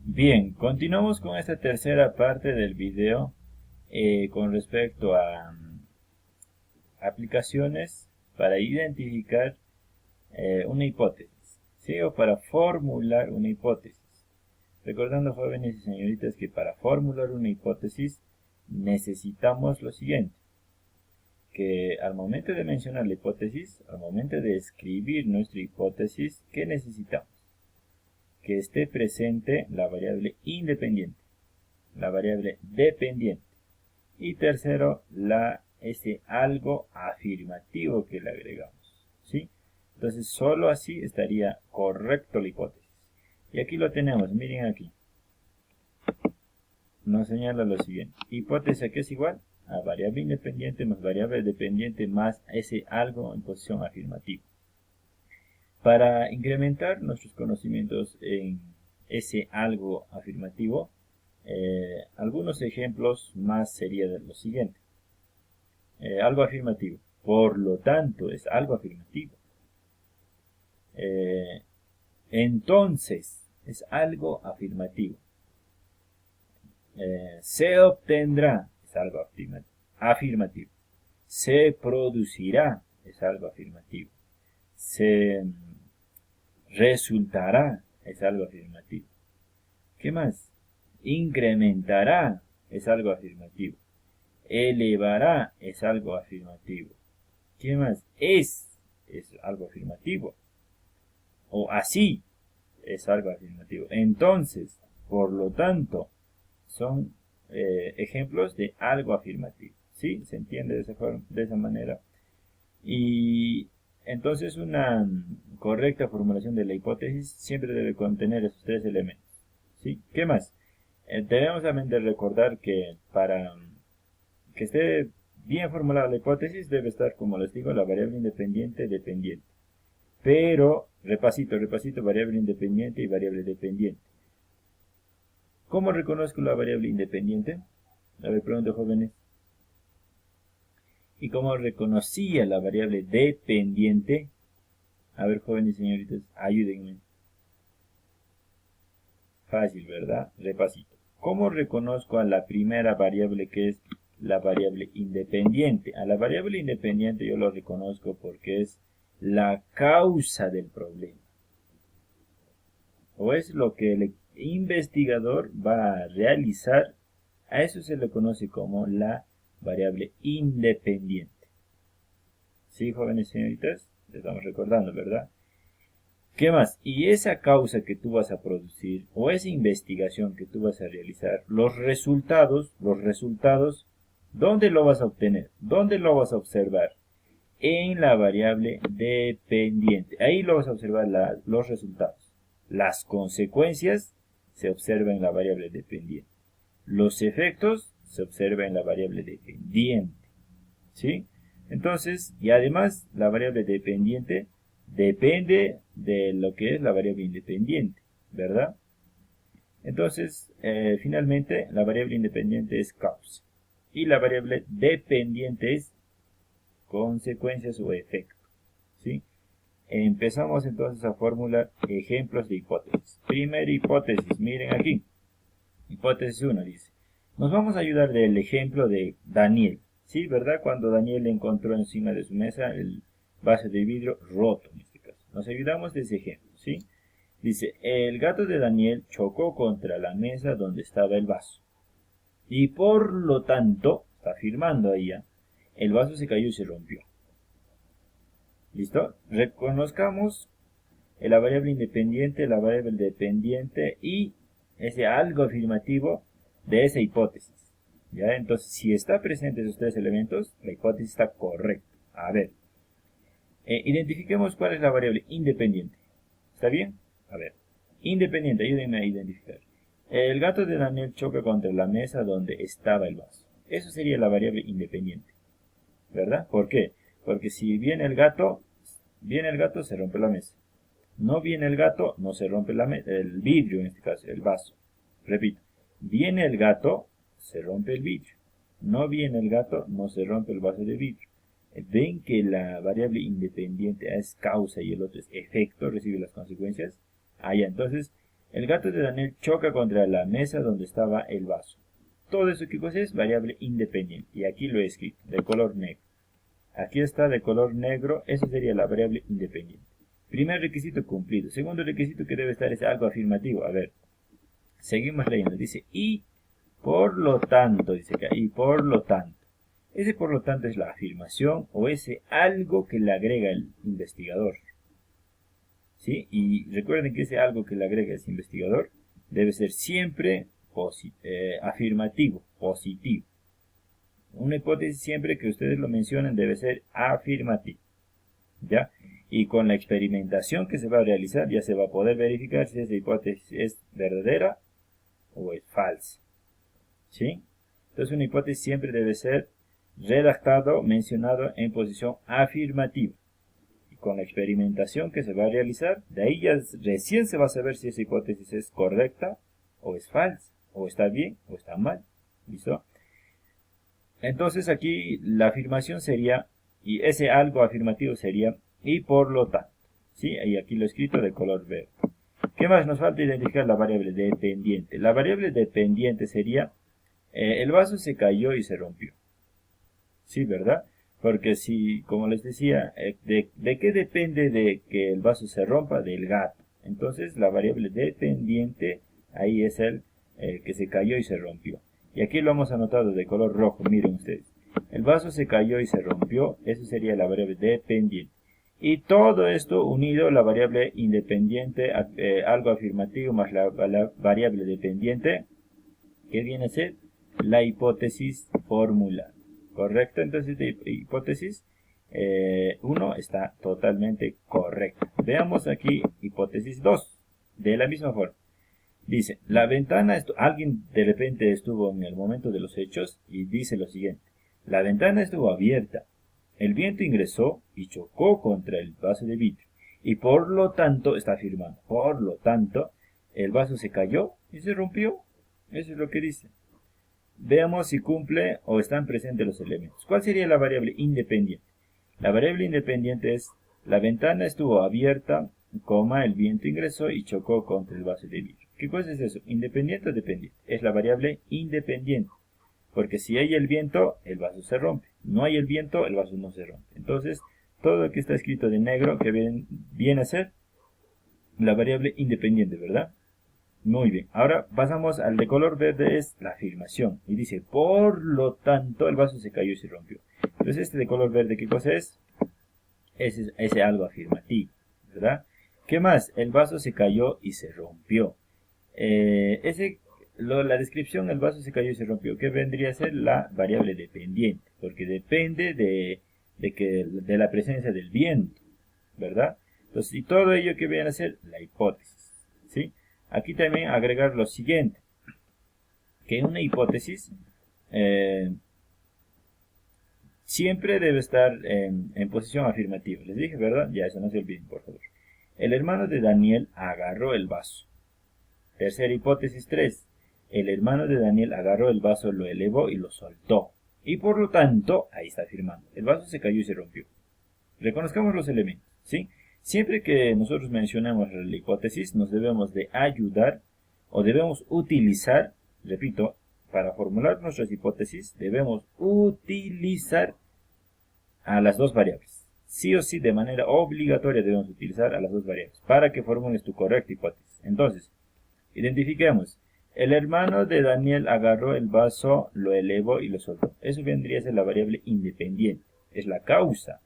Bien, continuamos con esta tercera parte del video con respecto a aplicaciones para identificar una hipótesis, ¿sí? O para formular una hipótesis. Recordando, jóvenes y señoritas, que para formular una hipótesis necesitamos lo siguiente, que al momento de mencionar la hipótesis, al momento de escribir nuestra hipótesis, ¿qué necesitamos? Que esté presente la variable independiente, la variable dependiente. Y tercero, ese algo afirmativo que le agregamos, ¿sí? Entonces, solo así estaría correcto la hipótesis. Y aquí lo tenemos, miren aquí. Nos señala lo siguiente. Hipótesis que es igual a variable independiente más variable dependiente más ese algo en posición afirmativa. Para incrementar nuestros conocimientos en ese algo afirmativo, algunos ejemplos más serían lo siguiente. Algo afirmativo. Por lo tanto, es algo afirmativo. Eh, entonces, es algo afirmativo. Se obtendrá, es algo afirmativo. Se producirá, es algo afirmativo. Se resultará, es algo afirmativo. ¿Qué más? Incrementará, es algo afirmativo. Elevará, es algo afirmativo. ¿Qué más? Es algo afirmativo. O así es algo afirmativo. Entonces, por lo tanto, son ejemplos de algo afirmativo. ¿Sí? ¿Se entiende de esa manera? Y entonces una correcta formulación de la hipótesis siempre debe contener esos tres elementos. ¿Sí? ¿Qué más? Debemos también de recordar que para que esté bien formulada la hipótesis debe estar, como les digo, la variable independiente dependiente. Pero, repasito, variable independiente y variable dependiente. ¿Cómo reconozco la variable independiente? A ver, pregunto, jóvenes. ¿Y cómo reconocía la variable dependiente? A ver, jóvenes y señoritas, ayúdenme. Fácil, ¿verdad? Repasito. ¿Cómo reconozco a la primera variable, que es la variable independiente? A la variable independiente yo lo reconozco porque es la causa del problema. O es lo que el investigador va a realizar. A eso se le conoce como la variable independiente. ¿Sí, jóvenes y señoritas? Les estamos recordando, ¿verdad? ¿Qué más? Y esa causa que tú vas a producir o esa investigación que tú vas a realizar, los resultados, ¿dónde lo vas a obtener? ¿Dónde lo vas a observar? En la variable dependiente. Ahí lo vas a observar los resultados. Las consecuencias se observan en la variable dependiente. Los efectos se observan en la variable dependiente. ¿Sí? Entonces, y además la variable dependiente depende de lo que es la variable independiente, ¿verdad? Entonces, finalmente, la variable independiente es causa y la variable dependiente es consecuencias o efecto, ¿sí? Empezamos entonces a formular ejemplos de hipótesis. Primera hipótesis, miren aquí. Hipótesis 1 dice, nos vamos a ayudar del ejemplo de Daniel. Sí, ¿verdad? Cuando Daniel encontró encima de su mesa el vaso de vidrio roto, en este caso. Nos ayudamos de ese ejemplo, ¿sí? Dice, el gato de Daniel chocó contra la mesa donde estaba el vaso. Y por lo tanto, está afirmando ahí ya, el vaso se cayó y se rompió. ¿Listo? Reconozcamos la variable independiente, la variable dependiente y ese algo afirmativo de esa hipótesis. ¿Ya? Entonces, si está presente esos tres elementos, la hipótesis está correcta. A ver, identifiquemos cuál es la variable independiente. ¿Está bien? A ver, independiente, ayúdenme a identificar. El gato de Daniel choca contra la mesa donde estaba el vaso. Eso sería la variable independiente. ¿Verdad? ¿Por qué? Porque si viene el gato, se rompe la mesa. No viene el gato, no se rompe el vidrio, en este caso, el vaso. Repito, viene el gato, se rompe el vidrio. No viene el gato, no se rompe el vaso de vidrio. Ven que la variable independiente es causa y el otro es efecto, recibe las consecuencias. Entonces, El gato de Daniel choca contra la mesa donde estaba el vaso. Todo eso, ¿qué cosa es? Variable independiente. Y aquí lo he escrito, de color negro. Aquí está de color negro, eso sería la variable independiente. Primer requisito cumplido. Segundo requisito que debe estar es algo afirmativo. A ver, seguimos leyendo. Dice, y por lo tanto, dice acá, y por lo tanto. Ese por lo tanto es la afirmación o ese algo que le agrega el investigador. ¿Sí? Y recuerden que ese algo que le agrega ese investigador debe ser siempre afirmativo, positivo. Una hipótesis siempre que ustedes lo mencionen debe ser afirmativa. ¿Ya? Y con la experimentación que se va a realizar ya se va a poder verificar si esa hipótesis es verdadera o es falsa. ¿Sí? Entonces una hipótesis siempre debe ser redactado, mencionado en posición afirmativa. Y con la experimentación que se va a realizar, de ahí ya recién se va a saber si esa hipótesis es correcta o es falsa, o está bien o está mal. ¿Listo? Entonces aquí la afirmación sería, y ese algo afirmativo sería, y por lo tanto. ¿Sí? Y aquí lo he escrito de color verde. ¿Qué más nos falta identificar? La variable dependiente. La variable dependiente sería, el vaso se cayó y se rompió. Sí, ¿verdad? Porque si, como les decía, ¿de qué depende de que el vaso se rompa? Del gato. Entonces la variable dependiente ahí es el que se cayó y se rompió. Y aquí lo hemos anotado de color rojo, miren ustedes. El vaso se cayó y se rompió, eso sería la variable dependiente. Y todo esto unido, la variable independiente, algo afirmativo más la variable dependiente, que viene a ser la hipótesis formular. ¿Correcto? Entonces, de hipótesis 1 está totalmente correcta. Veamos aquí hipótesis 2. De la misma forma. Dice, la ventana, alguien de repente estuvo en el momento de los hechos y dice lo siguiente. La ventana estuvo abierta. El viento ingresó y chocó contra el vaso de vidrio. Y por lo tanto, está afirmando, por lo tanto, el vaso se cayó y se rompió. Eso es lo que dice. Veamos si cumple o están presentes los elementos. ¿Cuál sería la variable independiente? La variable independiente es, la ventana estuvo abierta, el viento ingresó y chocó contra el vaso de vidrio. ¿Qué cosa es eso? ¿Independiente o dependiente? Es la variable independiente. Porque si hay el viento, el vaso se rompe. No hay el viento, el vaso no se rompe. Entonces, todo lo que está escrito de negro, que viene a ser la variable independiente, ¿verdad? Muy bien. Ahora pasamos al de color verde, es la afirmación. Y dice, por lo tanto, el vaso se cayó y se rompió. Entonces, este de color verde, ¿qué cosa es? Ese algo afirmativo, ¿verdad? ¿Qué más? El vaso se cayó y se rompió. La descripción, el vaso se cayó y se rompió, ¿qué vendría a ser? La variable dependiente, porque depende de la presencia del viento, ¿verdad? Entonces, y todo ello, ¿qué viene a ser? La hipótesis, ¿sí? Aquí también agregar lo siguiente, que una hipótesis siempre debe estar en posición afirmativa. Les dije, ¿verdad? Ya, eso no se olviden, por favor. El hermano de Daniel agarró el vaso. Tercera hipótesis 3. El hermano de Daniel agarró el vaso, lo elevó y lo soltó. Y por lo tanto, ahí está afirmando, el vaso se cayó y se rompió. Reconozcamos los elementos, ¿sí? Siempre que nosotros mencionamos la hipótesis, nos debemos de ayudar o debemos utilizar, repito, para formular nuestras hipótesis, debemos utilizar a las dos variables. Sí o sí, de manera obligatoria debemos utilizar a las dos variables para que formules tu correcta hipótesis. Entonces, identifiquemos. El hermano de Daniel agarró el vaso, lo elevó y lo soltó. Eso vendría a ser la variable independiente. Es la causa.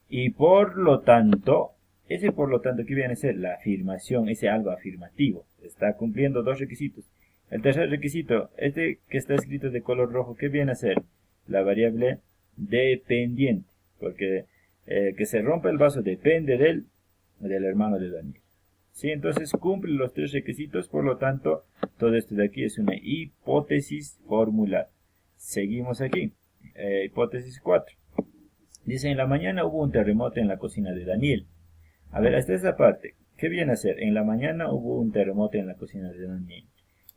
Y por lo tanto, ese por lo tanto, ¿qué viene a ser? La afirmación, ese algo afirmativo. Está cumpliendo dos requisitos. El tercer requisito, este que está escrito de color rojo, ¿qué viene a ser? La variable dependiente. Porque que se rompa el vaso depende del hermano de Daniel. ¿Sí? Entonces cumple los tres requisitos, por lo tanto, todo esto de aquí es una hipótesis formular. Seguimos aquí. Hipótesis 4. Dice, en la mañana hubo un terremoto en la cocina de Daniel. A ver, hasta esa parte, ¿qué viene a ser? En la mañana hubo un terremoto en la cocina de Daniel.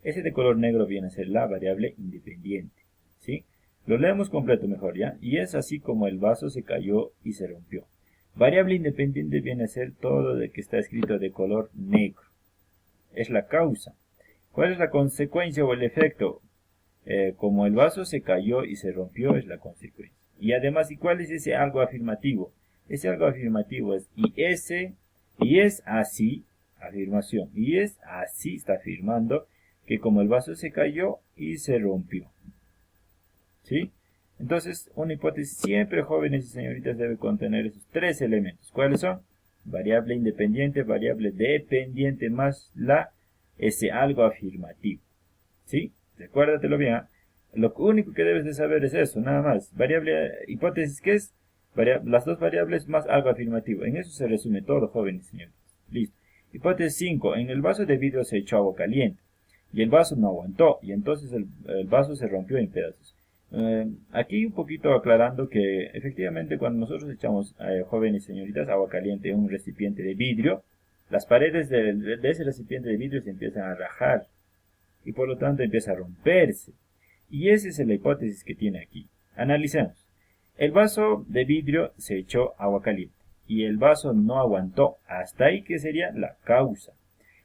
Ese de color negro viene a ser la variable independiente. ¿Sí? Lo leemos completo mejor, ¿ya? Y es así como el vaso se cayó y se rompió. Variable independiente viene a ser todo de que está escrito de color negro. es la causa. ¿Cuál es la consecuencia o el efecto? Como el vaso se cayó y se rompió, es la consecuencia. Y además, ¿y cuál es ese algo afirmativo? Ese algo afirmativo es y es así, afirmación, y es así, está afirmando que como el vaso se cayó y se rompió. ¿Sí? Entonces, una hipótesis siempre, jóvenes y señoritas, debe contener esos tres elementos. ¿Cuáles son? Variable independiente, variable dependiente, más ese algo afirmativo. ¿Sí? Recuérdatelo bien. Lo único que debes de saber es eso, nada más. Variable, hipótesis, ¿qué es? Las dos variables más algo afirmativo. En eso se resume todo, jóvenes y señoritas. Listo. Hipótesis 5. En el vaso de vidrio se echó agua caliente y el vaso no aguantó y entonces el vaso se rompió en pedazos. Aquí un poquito aclarando que efectivamente cuando nosotros echamos, jóvenes y señoritas, agua caliente en un recipiente de vidrio, las paredes de ese recipiente de vidrio se empiezan a rajar y por lo tanto empieza a romperse. Y esa es la hipótesis que tiene aquí. Analicemos. El vaso de vidrio se echó agua caliente y el vaso no aguantó. Hasta ahí, ¿qué sería? La causa.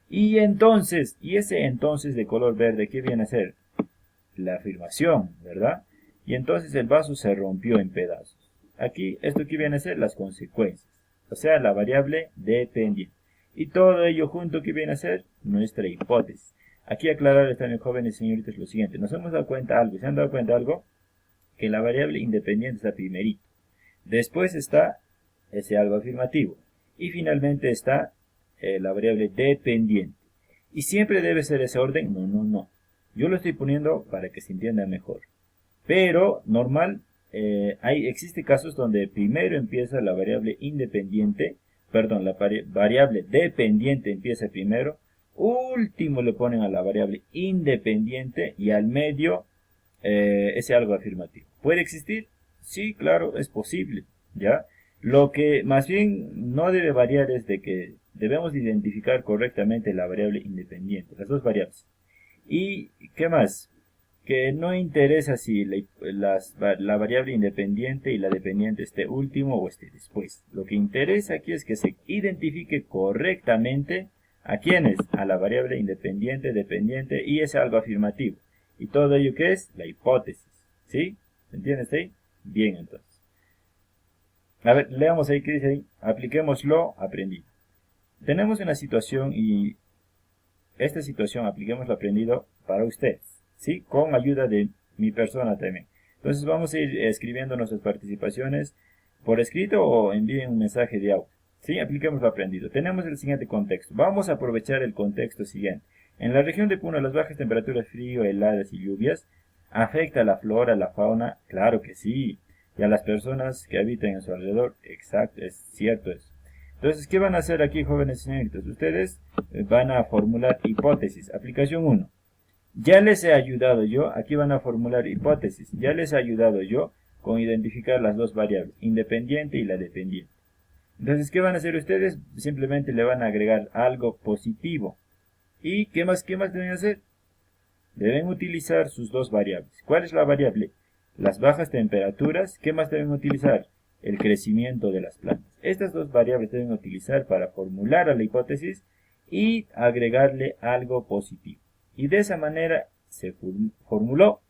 Y entonces, y ese entonces de color verde, ¿qué viene a ser? La afirmación, ¿verdad? Y entonces el vaso se rompió en pedazos. Aquí, ¿esto qué viene a ser? Las consecuencias. O sea, la variable dependiente. Y todo ello junto, ¿qué viene a ser? Nuestra hipótesis. Aquí aclararles también, jóvenes y señoritas, lo siguiente. Nos hemos dado cuenta algo. ¿Se han dado cuenta algo? Que la variable independiente está primerito. Después está ese algo afirmativo. Y finalmente está la variable dependiente. ¿Y siempre debe ser ese orden? No, no, no. Yo lo estoy poniendo para que se entienda mejor. Pero, normal, existe casos donde primero empieza la variable independiente, perdón, la variable dependiente empieza primero, último le ponen a la variable independiente y al medio ese algo afirmativo. ¿Puede existir? Sí, claro, es posible, ¿ya? Lo que más bien no debe variar es de que debemos identificar correctamente la variable independiente, las dos variables. ¿Y qué más? Que no interesa si la variable independiente y la dependiente esté último o esté después. Lo que interesa aquí es que se identifique correctamente a quiénes, a la variable independiente, dependiente y ese algo afirmativo. ¿Y todo ello qué es? La hipótesis. ¿Sí? ¿Se entiende ahí? Bien, entonces. A ver, leamos ahí qué dice ahí. Apliquemos lo aprendido. Tenemos una situación y esta situación apliquemos lo aprendido para ustedes. ¿Sí? Con ayuda de mi persona también. Entonces vamos a ir escribiendo nuestras participaciones por escrito o envíen un mensaje de audio. ¿Sí? Apliquemos lo aprendido. Tenemos el siguiente contexto. Vamos a aprovechar el contexto siguiente. En la región de Puno, las bajas temperaturas, frío, heladas y lluvias afecta a la flora, a la fauna. Claro que sí. Y a las personas que habitan en su alrededor. Exacto, es cierto eso. Entonces, ¿qué van a hacer aquí, jóvenes y señoritas? Ustedes van a formular hipótesis. Aplicación 1. Ya les he ayudado yo, aquí van a formular hipótesis. Ya les he ayudado yo con identificar las dos variables, independiente y la dependiente. Entonces, ¿qué van a hacer ustedes? Simplemente le van a agregar algo positivo. ¿Y qué más deben hacer? Deben utilizar sus dos variables. ¿Cuál es la variable? Las bajas temperaturas. ¿Qué más deben utilizar? El crecimiento de las plantas. Estas dos variables deben utilizar para formular a la hipótesis y agregarle algo positivo. Y de esa manera se formuló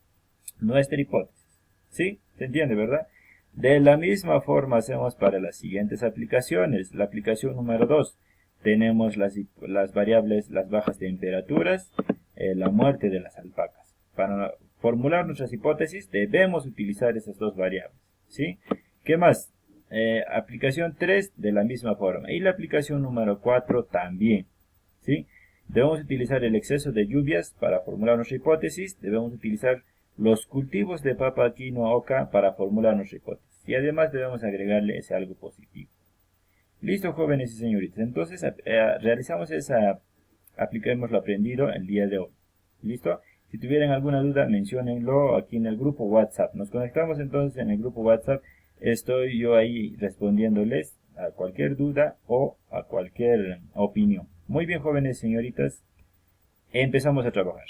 nuestra hipótesis. ¿Sí? ¿Se entiende, verdad? De la misma forma hacemos para las siguientes aplicaciones. La aplicación número 2. Tenemos las variables, las bajas temperaturas, la muerte de las alpacas. Para formular nuestras hipótesis debemos utilizar esas dos variables. ¿Sí? ¿Qué más? Aplicación 3 de la misma forma. Y la aplicación número 4 también. ¿Sí? Debemos utilizar el exceso de lluvias para formular nuestra hipótesis. Debemos utilizar los cultivos de papa, quinoa, oca para formular nuestra hipótesis. Y además debemos agregarle ese algo positivo. Listo, jóvenes y señoritas. Entonces realizamos apliquemos lo aprendido el día de hoy. ¿Listo? Si tuvieran alguna duda, menciónenlo aquí en el grupo WhatsApp. Nos conectamos entonces en el grupo WhatsApp. Estoy yo ahí respondiéndoles a cualquier duda o a cualquier opinión. Muy bien, jóvenes y señoritas. Empezamos a trabajar.